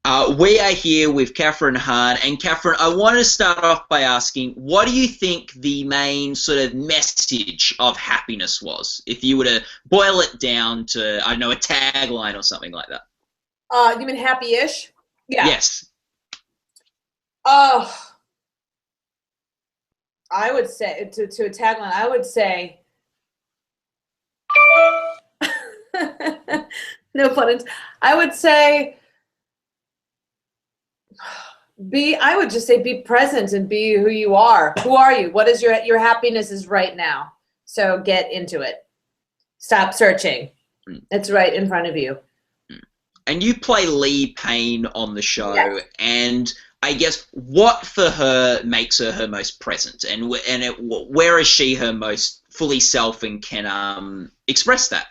We are here with Kathryn Hahn, and Kathryn, I want to start off by asking, what do you think the main sort of message of Happiness was? If you were to boil it down to, I don't know, a tagline or something like that. You mean Happyish? Yeah. Yes. Oh, I would say to a tagline, I would say no pun intended. I would say I would just say be present and be who you are. Who are you? What is your happiness is right now. So get into it. Stop searching. It's right in front of you. And you play Lee Payne on the show, Yes. and I guess what for her makes her most present, and where is she her most fully self and can express that?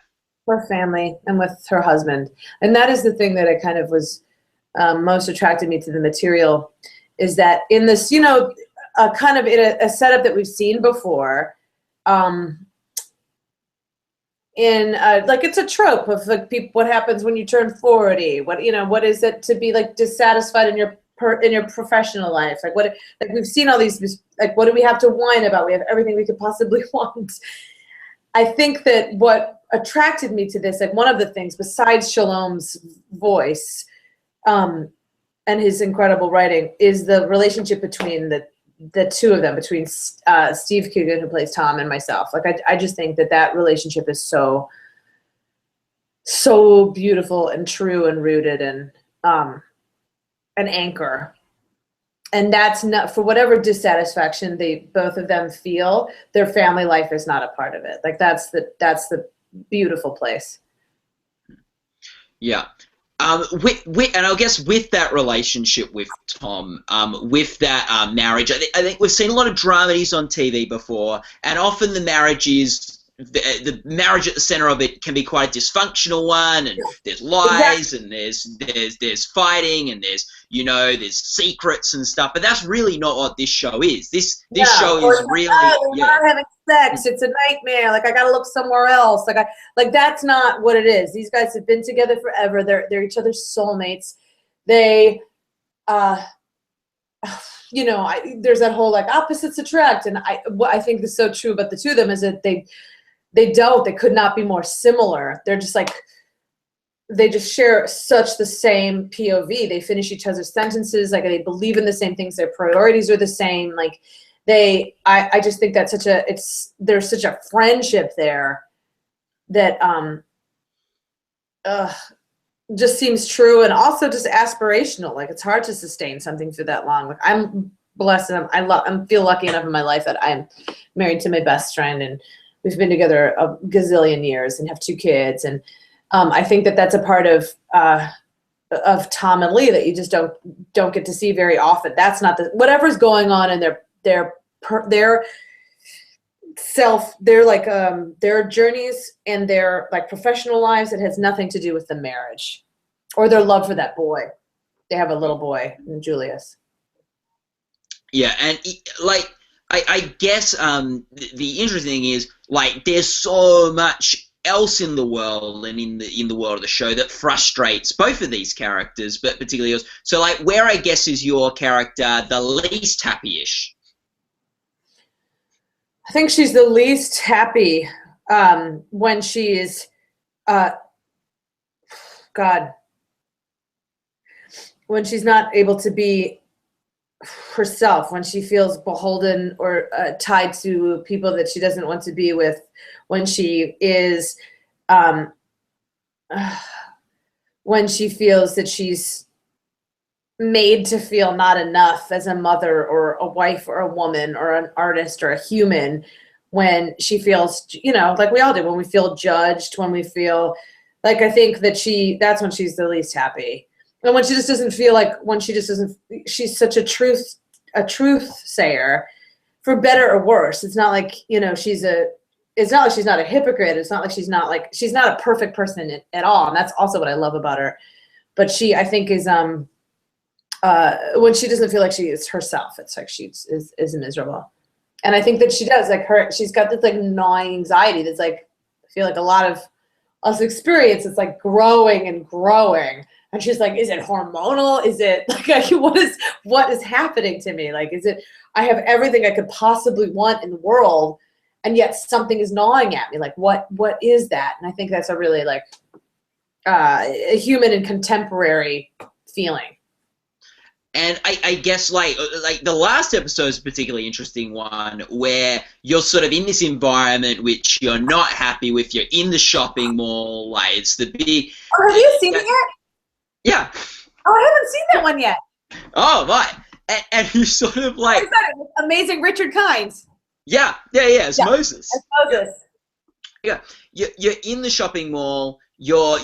Her family and with her husband. And that is the thing that I kind of was most attracted me to the material, is that in this, kind of in a setup that we've seen before, like it's a trope of like what happens when you turn 40, what is it to be like dissatisfied in your professional life, like we've seen all these, like what do we have to whine about? We have everything we could possibly want. I think that what attracted me to this, like one of the things besides Shalom's voice and his incredible writing, is the relationship between the two of them, between Steve Coogan, who plays Tom, and myself. Like I just think that relationship is so beautiful and true and rooted and an anchor. And that's not, for whatever dissatisfaction both of them feel, their family life is not a part of it. Like that's the beautiful place. Yeah. And I guess with that relationship with Tom, with that marriage, I think we've seen a lot of dramedies on TV before, and often the marriage is the marriage at the center of it can be quite a dysfunctional one, and there's lies, and there's fighting, and there's secrets and stuff. But that's really not what this show is. This show is really not having sex. It's a nightmare. Like I gotta look somewhere else. Like that's not what it is. These guys have been together forever. They're each other's soulmates. They there's that whole like opposites attract, and what I think is so true about the two of them is that they could not be more similar. They're just like, they just share such the same POV. They finish each other's sentences. Like they believe in the same things. Their priorities are the same. Like I just think that's there's such a friendship there that just seems true, and also just aspirational. Like it's hard to sustain something for that long. Like I'm blessed, and I feel lucky enough in my life that I'm married to my best friend, and we've been together a gazillion years and have 2 kids. And I think that that's a part of Tom and Lee that you just don't get to see very often. That's not whatever's going on in their journeys and their like professional lives. It has nothing to do with the marriage or their love for that boy. They have a little boy, Julius. Yeah, and like I guess the interesting thing is, like, there's so much else in the world and in the world of the show that frustrates both of these characters, but particularly yours. So, like, where I guess is your character the least happy-ish? I think she's the least happy when she is, when she's not able to be herself, when she feels beholden or tied to people that she doesn't want to be with, when she is when she feels that she's made to feel not enough as a mother or a wife or a woman or an artist or a human, when she feels, like we all do, when we feel judged, when we feel like, I think that that's when she's the least happy. And when she just doesn't feel like, she's such a truth sayer, for better or worse. It's not like, it's not like she's not a hypocrite. It's not like she's not a perfect person at all. And that's also what I love about her. But she, I think, is, when she doesn't feel like she is herself, it's like she is miserable. And I think that she does, like, she's got this like gnawing anxiety that's like, I feel like a lot of us experience. It's like growing and growing. And she's like, is it hormonal? Is it like what is happening to me? Like, is it, I have everything I could possibly want in the world, and yet something is gnawing at me. Like, what is that? And I think that's a really like a human and contemporary feeling. And I guess like the last episode is a particularly interesting one where you're sort of in this environment which you're not happy with. You're in the shopping mall, like it's the big. Oh, have you seen it yet? Yeah. Oh, I haven't seen that one yet. Oh, right. And you sort of like. Amazing Richard Kind. Yeah. It's Moses. It's Moses. Yeah. You're in the shopping mall. You're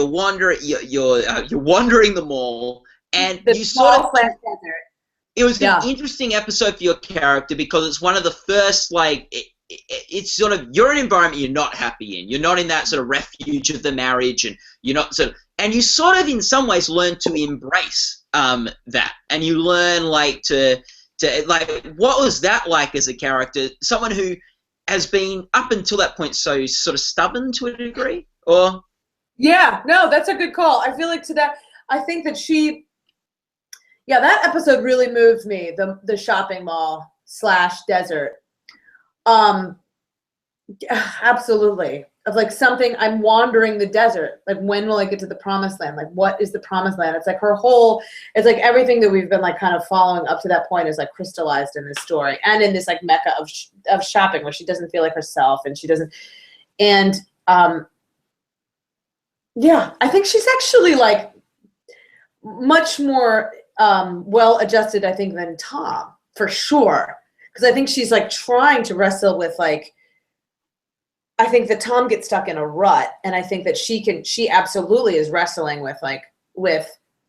wandering. You're wandering the mall. And the you sort of, desert. It was an interesting episode for your character because it's one of the first, like, it's sort of, you're in an environment you're not happy in. You're not in that sort of refuge of the marriage, and you're not sort of, and you sort of in some ways learn to embrace that. And you learn like to like, what was that like as a character? Someone who has been up until that point so sort of stubborn to a degree, or? Yeah, no, that's a good call. I feel like I think that that episode really moved me, the shopping mall / desert. Absolutely. Of like something, I'm wandering the desert. Like, when will I get to the promised land? Like, what is the promised land? It's like it's like everything that we've been like kind of following up to that point is like crystallized in this story and in this like mecca of shopping where she doesn't feel like herself and she doesn't. And yeah, I think she's actually like much more well-adjusted, I think, than Tom, for sure. Because I think she's like trying to wrestle with like, I think that Tom gets stuck in a rut, and I think that she absolutely is wrestling with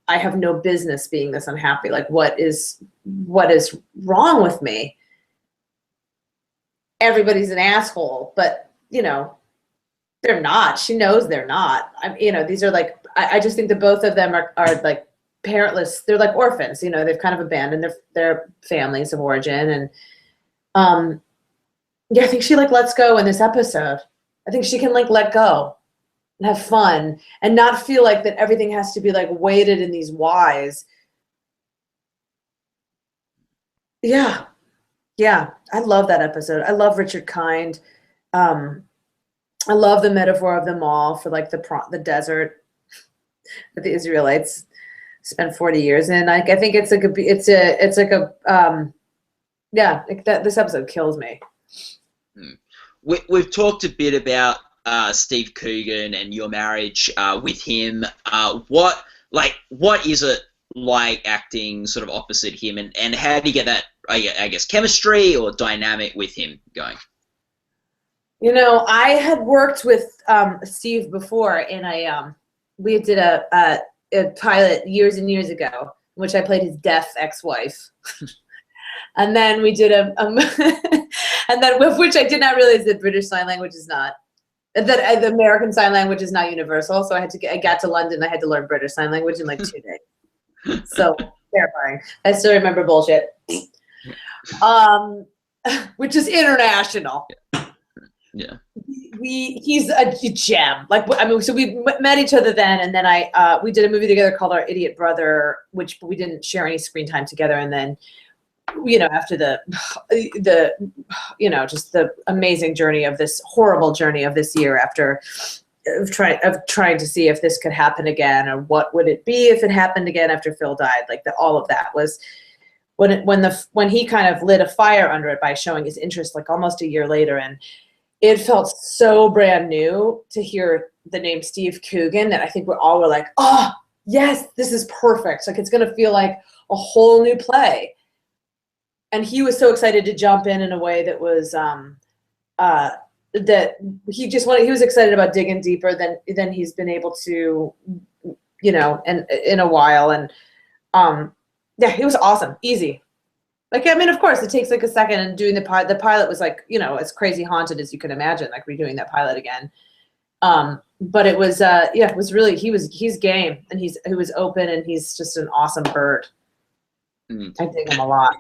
I have no business being this unhappy. Like, what is wrong with me? Everybody's an asshole, but they're not. She knows they're not. These are like, I just think that both of them are like parentless. They're like orphans. They've kind of abandoned their families of origin, and I think she like lets go in this episode. I think she can like let go and have fun and not feel like that everything has to be like weighted in these whys. Yeah. I love that episode. I love Richard Kind. I love the metaphor of the mall for like the desert that the Israelites spent 40 years in. Like, I think it's like this episode kills me. We've talked a bit about Steve Coogan and your marriage with him. What is it like acting sort of opposite him, and how do you get that, I guess, chemistry or dynamic with him going? I had worked with Steve before in we did a pilot years and years ago, in which I played his deaf ex-wife. And then we did and then with which I did not realize that British Sign Language is not, that the American Sign Language is not universal. So I got to London, I had to learn British Sign Language in like 2 days. So terrifying. I still remember bullshit. Which is international. Yeah. He's a gem. Like, so we met each other then, and then we did a movie together called Our Idiot Brother, which we didn't share any screen time together. And then, after the just the amazing journey of this horrible journey of this year, after trying to see if this could happen again, or what would it be if it happened again after Phil died. Like, all of that was when he kind of lit a fire under it by showing his interest, like almost a year later, and it felt so brand new to hear the name Steve Coogan that I think we all were like, oh, yes, this is perfect. Like, it's going to feel like a whole new play. And he was so excited to jump in a way that was that he was excited about digging deeper than he's been able to, and in a while. And it was awesome, easy. Like, of course, it takes like a second, and doing the pilot was like, as crazy haunted as you can imagine, like redoing that pilot again. But it was, it was really, he's game, and he was open, and he's just an awesome bird. I dig him a lot.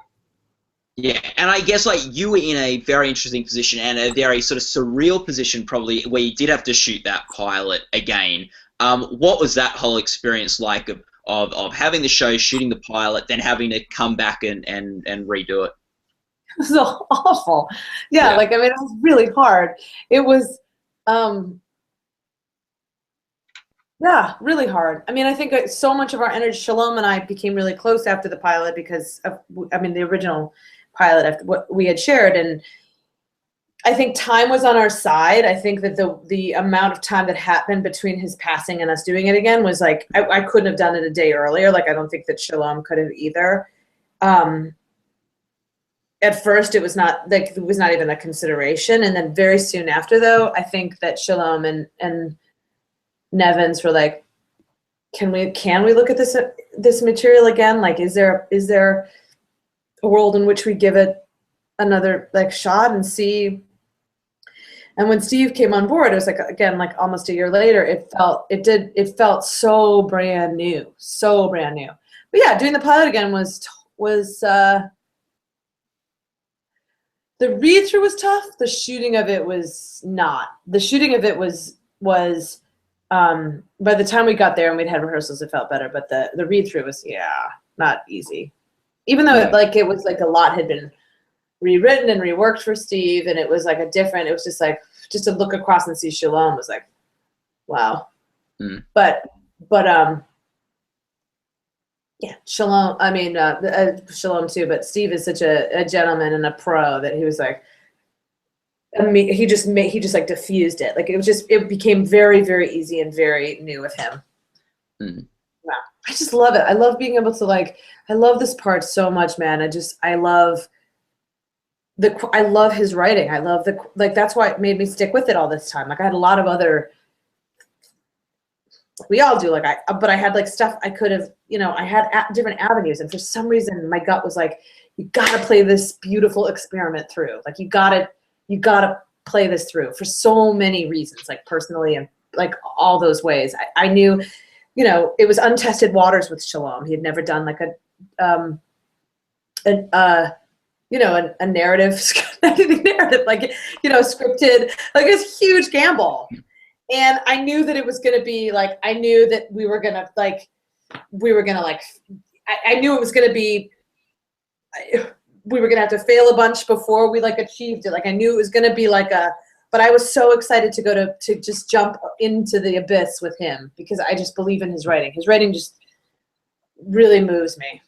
Yeah, and I guess like you were in a very interesting position and a very sort of surreal position, probably where you did have to shoot that pilot again. What was that whole experience like of having the show, shooting the pilot, then having to come back and redo it? It was so awful. Yeah, Yeah. like I mean, it was really hard. It was, um, yeah, really hard. I mean, I think so much of our energy, Shalom and I became really close after the pilot because of, I mean, the original pilot, after what we had shared, and I think time was on our side. I think that the amount of time that happened between his passing and us doing it again was like, I couldn't have done it a day earlier. Like, I don't think that Shalom could have either. Um, at first it was not like, it was not even a consideration. And then very soon after, though, I think that Shalom and Nevins were like, can we look at this material again? Like, is there a world in which we give it another like shot and see? And when Steve came on board, it was like, again, like almost a year later, it felt so brand new, so brand new. But yeah, doing the pilot again was the read through was tough. The shooting of it was not. The shooting of it was by the time we got there and we'd had rehearsals, it felt better. But the read through was, yeah, not easy. Even though it was like a lot had been rewritten and reworked for Steve, and it was like it was just like, just to look across and see Shalom was like, wow. But yeah, Shalom, I mean, Shalom too, but Steve is such a gentleman and a pro that he was like, I mean, he just like diffused it. Like, it became very, very easy and very new with him. Yeah, I just love it. I love being able to like, I love this part so much, man. I love his writing. I love that's why it made me stick with it all this time. Like, I had a lot of other, we all do, but I had like stuff I could have, I had different avenues. And for some reason my gut was like, you gotta play this beautiful experiment through. Like, you gotta play this through for so many reasons, like personally and like all those ways. I knew, it was untested waters with Shalom. He had never done like a narrative, like, scripted, like, it's a huge gamble. And I knew that it was going to be like, I knew that we were going to I knew it was going to be, we were going to have to fail a bunch before we like achieved it. Like, I knew it was going to be like but I was so excited to go to just jump into the abyss with him because I just believe in his writing. His writing just really moves me.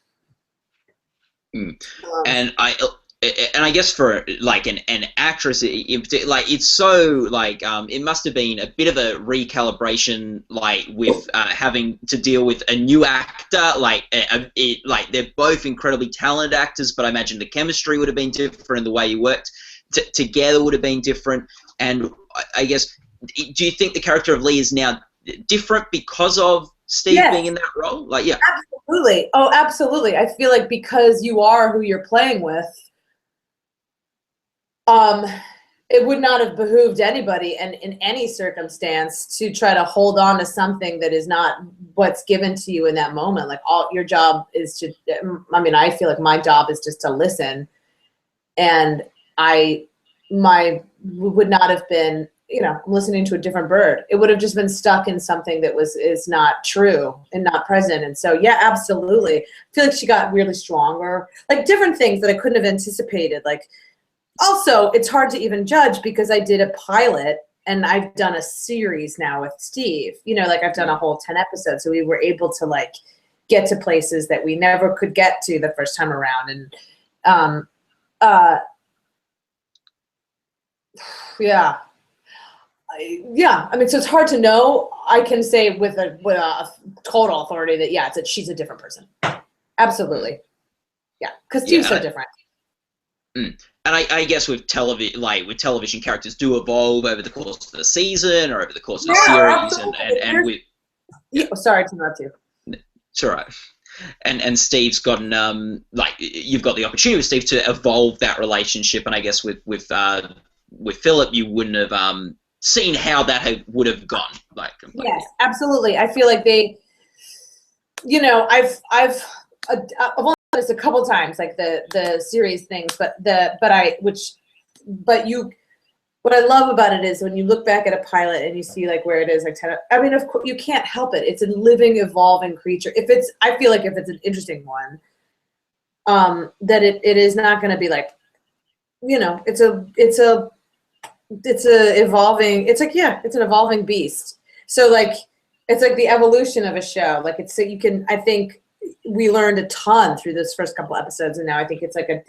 And I guess for like an actress, like, it's so like it must have been a bit of a recalibration, like with having to deal with a new actor. Like like they're both incredibly talented actors, but I imagine the chemistry would have been different, and the way you worked together would have been different. And I guess, do you think the character of Lee is now different because of Steve being in that role? Like, yeah, absolutely. Oh, absolutely. I feel like because you are who you're playing with. It would not have behooved anybody and in any circumstance to try to hold on to something that is not what's given to you in that moment. Like, all your job is to, I mean, I feel like my job is just to listen. And would not have been, I'm listening to a different bird. It would have just been stuck in something that is not true and not present. And so, yeah, absolutely. I feel like she got weirdly stronger, like different things that I couldn't have anticipated. Like, also, it's hard to even judge because I did a pilot and I've done a series now with Steve. Like, I've done a whole 10 episodes. So we were able to like get to places that we never could get to the first time around. And yeah. I mean, so it's hard to know. I can say with a total authority that, yeah, she's a different person. Absolutely. Yeah. Because Steve's so different. And I guess with television, characters do evolve over the course of the season or over the course of the series, and we. Yeah. Sorry to interrupt you. It's all right. And Steve's gotten like, you've got the opportunity with Steve to evolve that relationship, and I guess with Philip, you wouldn't have seen how that would have gone. Like, completely. Yes, absolutely. I feel like they, I've only this a couple times, like the series things, but what I love about it is when you look back at a pilot and you see like where it is, like I mean, of course you can't help it. It's a living, evolving creature. I feel like if it's an interesting one, that it is not going to be like, you know, it's an evolving beast. So like, it's like the evolution of a show. Like I think we learned a ton through this first couple episodes, and now I think it's like a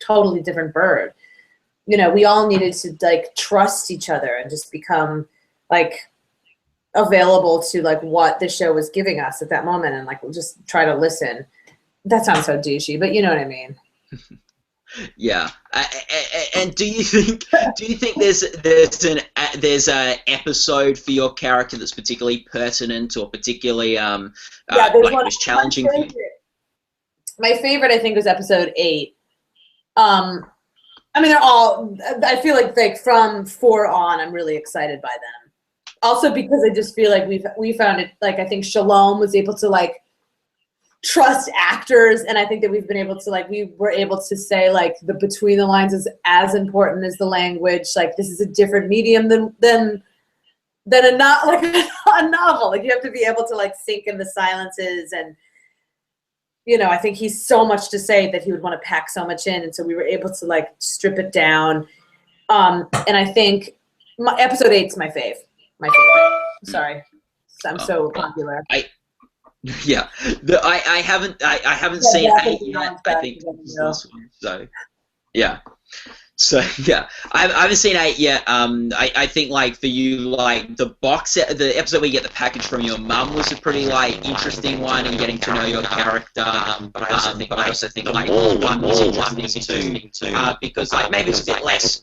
totally different bird. You know, we all needed to like trust each other and just become like available to like what the show was giving us at that moment, and like we'll just try to listen. That sounds so douchey, but you know what I mean. Yeah, and do you think there's an episode for your character that's particularly pertinent or particularly like was challenging for you? My favorite, I think, was episode 8. I mean, they're all. I feel like from 4 on, I'm really excited by them. Also because I just feel like we found it, like I think Shalom was able to like trust actors, and I think that we've been able to like we were able to say like the between the lines is as important as the language. Like this is a different medium than a not like a novel. Like you have to be able to like sink in the silences, and you know, I think he's so much to say that he would want to pack so much in, and so we were able to like strip it down. And I think episode 8's my favorite. Sorry, I'm so popular. I haven't seen 8 yet. I think this one. So yeah. So yeah, I haven't seen 8 yet. I think like for you, like the episode where you get the package from your mum was a pretty like interesting one, and getting to know your character. But I also think like one was interesting too, because like maybe it's a bit less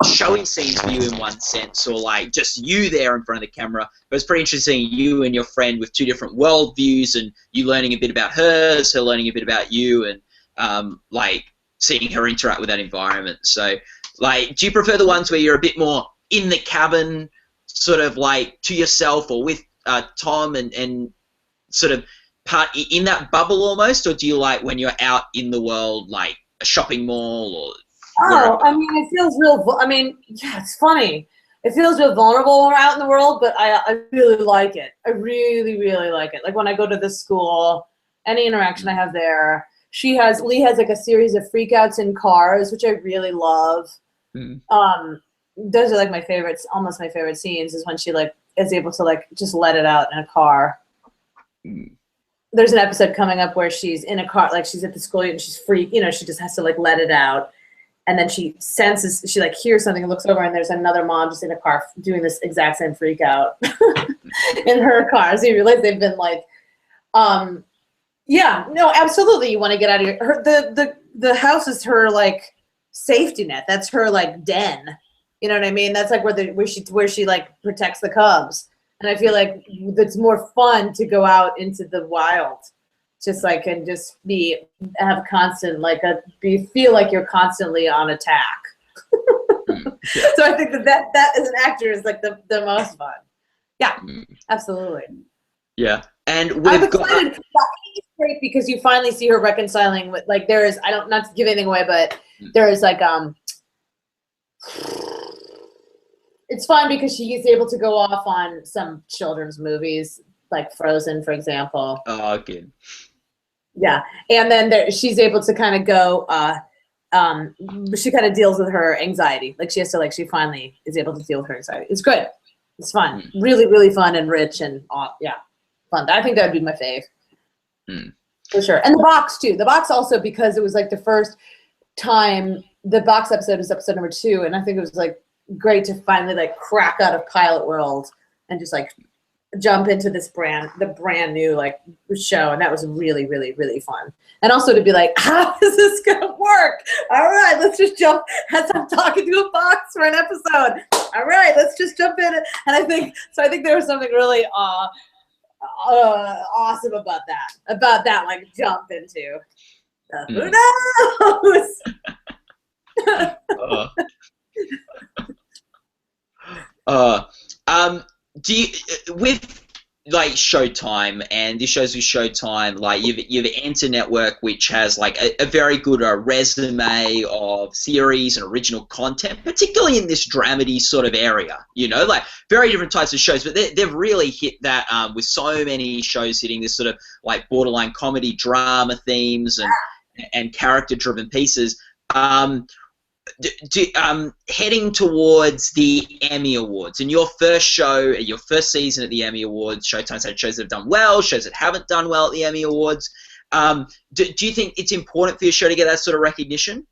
showing scenes for you in one sense, or like just you there in front of the camera. But it's pretty interesting, you and your friend with 2 different world views, and you learning a bit about her learning a bit about you, and like seeing her interact with that environment. So, like, do you prefer the ones where you're a bit more in the cabin, sort of like to yourself or with Tom and sort of part in that bubble almost, or do you like when you're out in the world, like a shopping mall or? Oh, I mean, it feels real. I mean, yeah, it's funny. It feels real vulnerable when we're out in the world, but I really like it. I really, really like it. Like when I go to the school, any interaction I have there. Lee has like a series of freakouts in cars, which I really love. Those are like my favorites, almost my favorite scenes, is when she like is able to like just let it out in a car. There's an episode coming up where she's in a car, like she's at the school and she's free, you know, she just has to like let it out. And then she like hears something and looks over, and there's another mom just in a car doing this exact same freak out in her car. So you realize they've been like, yeah, no, absolutely. You want to get out of her. The house is her like safety net. That's her like den. You know what I mean? That's like where she like protects the cubs. And I feel like it's more fun to go out into the wild, just like and just have constant like feel like you're constantly on attack. So I think that as an actor is like the most fun. Yeah, absolutely. Yeah. And I'm excited. It's great because you finally see her reconciling with like not to give anything away, but there is like it's fun because she is able to go off on some children's movies like Frozen, for example. Oh, okay. Yeah, and then she's able to kind of go. She kind of deals with her anxiety. Like she finally is able to deal with her anxiety. It's good. It's fun. Really, really fun and rich and yeah. Fun. I think that would be my fave. For sure. And the box too. The box also because it was like the first time the box episode is episode number 2, and I think it was like great to finally like crack out of pilot world and just like jump into the brand new like show, and that was really, really, really fun. And also to be like, how is this gonna work? All right, let's just jump as I'm talking to a box for an episode. All right, let's just jump in. And I think there was something really awesome about that like jump into who knows. Do you like Showtime, and this shows with Showtime, like you've Enter Network, which has like a very good resume of series and original content, particularly in this dramedy sort of area, you know, like very different types of shows, but they've really hit that with so many shows hitting this sort of like borderline comedy drama themes and character driven pieces. Heading towards the Emmy Awards, and your first show, your first season at the Emmy Awards, Showtime's had shows that have done well, shows that haven't done well at the Emmy Awards. Do you think it's important for your show to get that sort of recognition?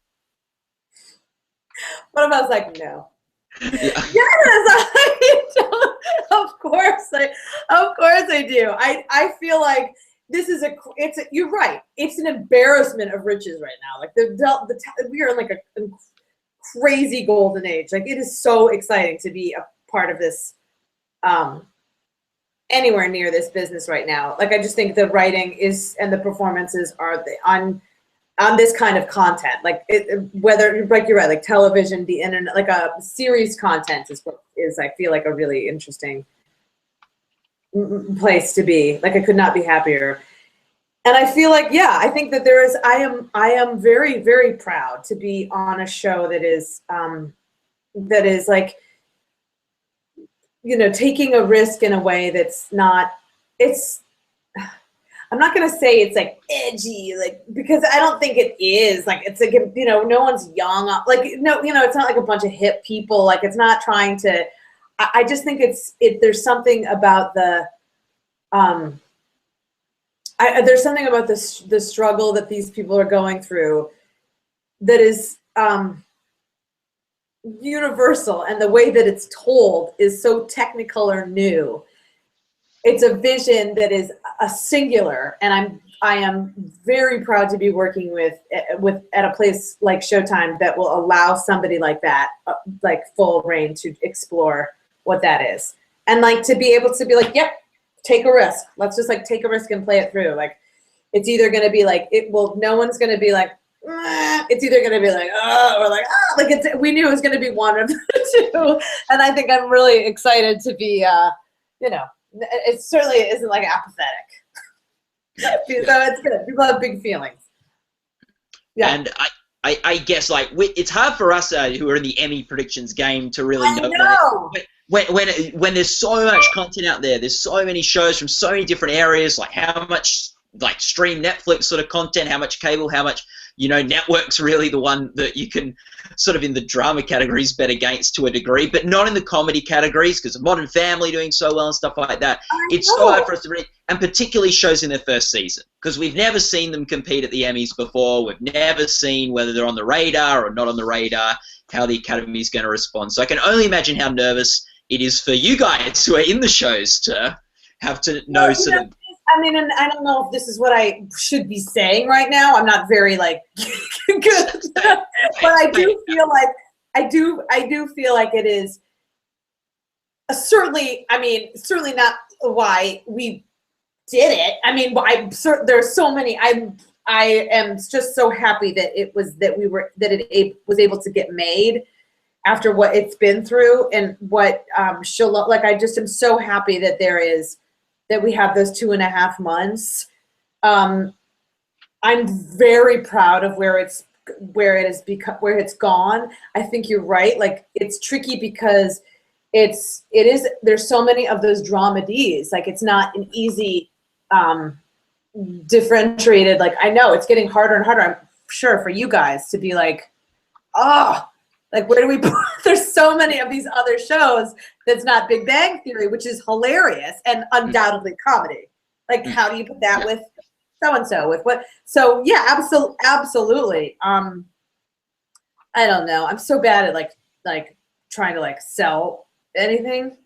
What if I was like, no? Yeah. Yes, of course I do. I feel like this is you're right. It's an embarrassment of riches right now. Like we are in like a crazy golden age. Like it is so exciting to be a part of this, anywhere near this business right now. Like I just think the writing is and the performances are on this kind of content. Like whether like you're right, like television, the internet, like a series content is I feel like a really interesting place to be. Like I could not be happier. And I feel like, yeah, I think that I am very, very proud to be on a show that is like, you know, taking a risk in a way that's not, I'm not going to say it's like edgy, like, because I don't think it is. Like, it's like, you know, no one's young. Like, no, you know, it's not like a bunch of hip people. Like, it's not trying to, I just think there's something about there's something about the struggle that these people are going through that is universal, and the way that it's told is so technicolor new. It's a vision that is a singular, and I am very proud to be working with at a place like Showtime that will allow somebody like that like full reign to explore what that is, and like to be able to be like, yep, take a risk. Let's just like take a risk and play it through. Like it's either going to be like no one's going to be like, it's either going to be like, or like, like we knew it was going to be one of the two. And I think I'm really excited to be, you know, it certainly isn't like apathetic. So it's good. People have big feelings. Yeah. And I guess like it's hard for us who are in the Emmy predictions game to really know. When there's so much content out there, there's so many shows from so many different areas, like how much like stream Netflix sort of content, how much cable, how much, you know, network's really the one that you can sort of in the drama categories bet against to a degree, but not in the comedy categories because of Modern Family doing so well and stuff like that. It's so hard for us to read, and particularly shows in their first season, because we've never seen them compete at the Emmys before. We've never seen whether they're on the radar or not on the radar, how the Academy's going to respond. So I can only imagine how nervous it is for you guys who are in the shows to have to know sort of. I mean, and I don't know if this is what I should be saying right now. I'm not very like good, but I do feel like I do feel like it is certainly. I mean, certainly not why we did it. I mean, there's so many. I am just so happy that it was was able to get made after what it's been through and what like. I just am so happy that that we have those 2.5 months. I'm very proud of where it's gone. I think you're right. Like it's tricky because there's so many of those dramedies. Like it's not an easy differentiated. Like I know it's getting harder and harder. I'm sure for you guys to be like, like where do we put? There's so many of these other shows that's not Big Bang Theory, which is hilarious and undoubtedly comedy. Like how do you put that with so-and-so, with what? So yeah, absolutely. I don't know. I'm so bad at like trying to like sell anything.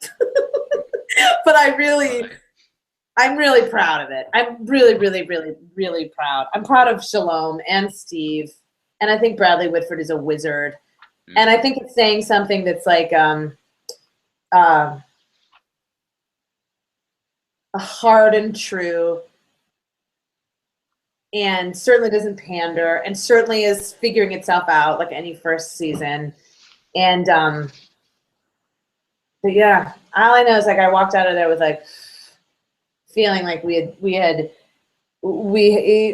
But I'm really proud of it. I'm really, really, really, really proud. I'm proud of Shalom and Steve. And I think Bradley Whitford is a wizard. And I think it's saying something that's like hard and true, and certainly doesn't pander, and certainly is figuring itself out like any first season. And but yeah, all I know is like I walked out of there with like, feeling like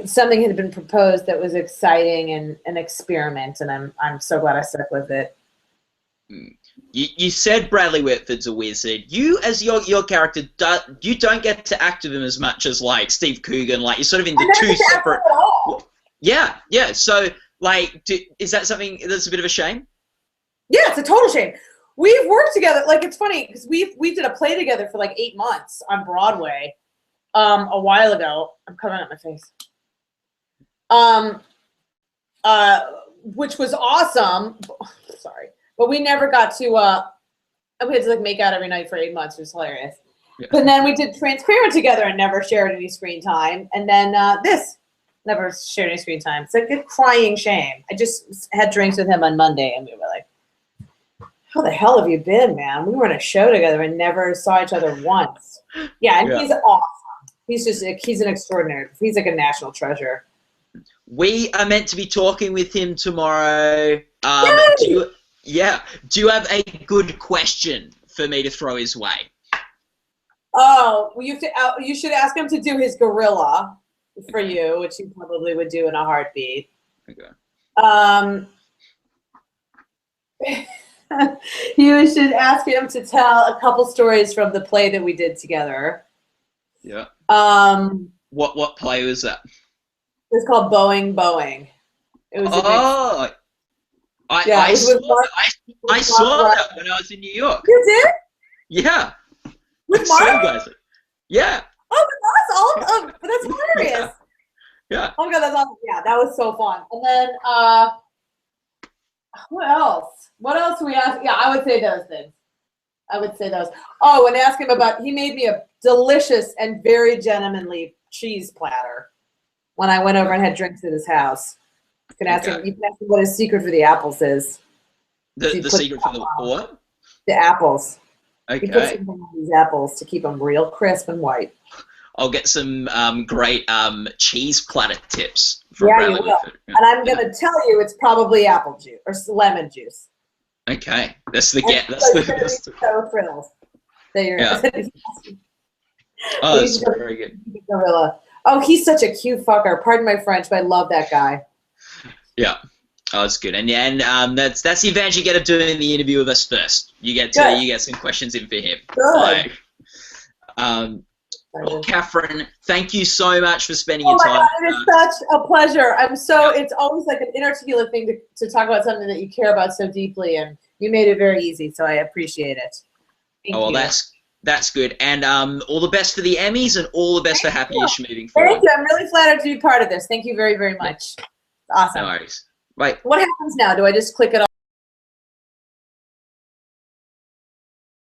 something had been proposed that was exciting and an experiment, and I'm so glad I stuck with it. You said Bradley Whitford's a wizard. You, as your character, you don't get to act with him as much as like Steve Coogan. Like you're sort of in the two separate. Yeah. So like, is that something that's a bit of a shame? Yeah, it's a total shame. We've worked together. Like it's funny because we did a play together for like 8 months on Broadway. A while ago. I'm covering up my face. Which was awesome. Sorry. But we never got to, we had to like make out every night for 8 months. It was hilarious. Yeah. But then we did Transparent together and never shared any screen time. And then this, never shared any screen time. It's like a crying shame. I just had drinks with him on Monday and we were like, how the hell have you been, man? We were in a show together and never saw each other once. Yeah, and he's awesome. He's an extraordinary, he's like a national treasure. We are meant to be talking with him tomorrow. Do you have a good question for me to throw his way? Oh, well, you should ask him to do his gorilla for you, which he probably would do in a heartbeat. Okay. You should ask him to tell a couple stories from the play that we did together. Yeah. What play was that? It's called Boeing. It was I saw that when I was in New York. You did? Yeah. With Mark? Yeah. Oh, that's awesome. That's hilarious. Yeah. Oh my God, that's awesome. Yeah, that was so fun. And then what else? What else do we ask? Yeah, I would say those things. Oh, and ask him about, he made me a delicious and very gentlemanly cheese platter when I went over and had drinks at his house. You can ask him what his secret for the apples is. The secret for the what? The apples. Okay. He puts something on these apples to keep them real crisp and white. I'll get some great cheese platter tips from Bradley Whitford. And I'm going to tell you it's probably apple juice or lemon juice. Okay. That's the so thrilled that you're Oh, that's very good. Gorilla. Oh, he's such a cute fucker. Pardon my French, but I love that guy. Yeah. Oh, that's good. And that's the advantage you get of doing the interview with us first. You get some questions in for him. Good. Well, Kathryn, thank you so much for spending your time. Oh my God, it is such a pleasure. It's always like an inarticulate thing to talk about something that you care about so deeply, and you made it very easy, so I appreciate it. Thank you. That's good. And all the best for the Emmys and all the best for Happyish moving forward. Thank you. I'm really flattered to be part of this. Thank you very, very much. Awesome. No worries. Right. What happens now? Do I just click it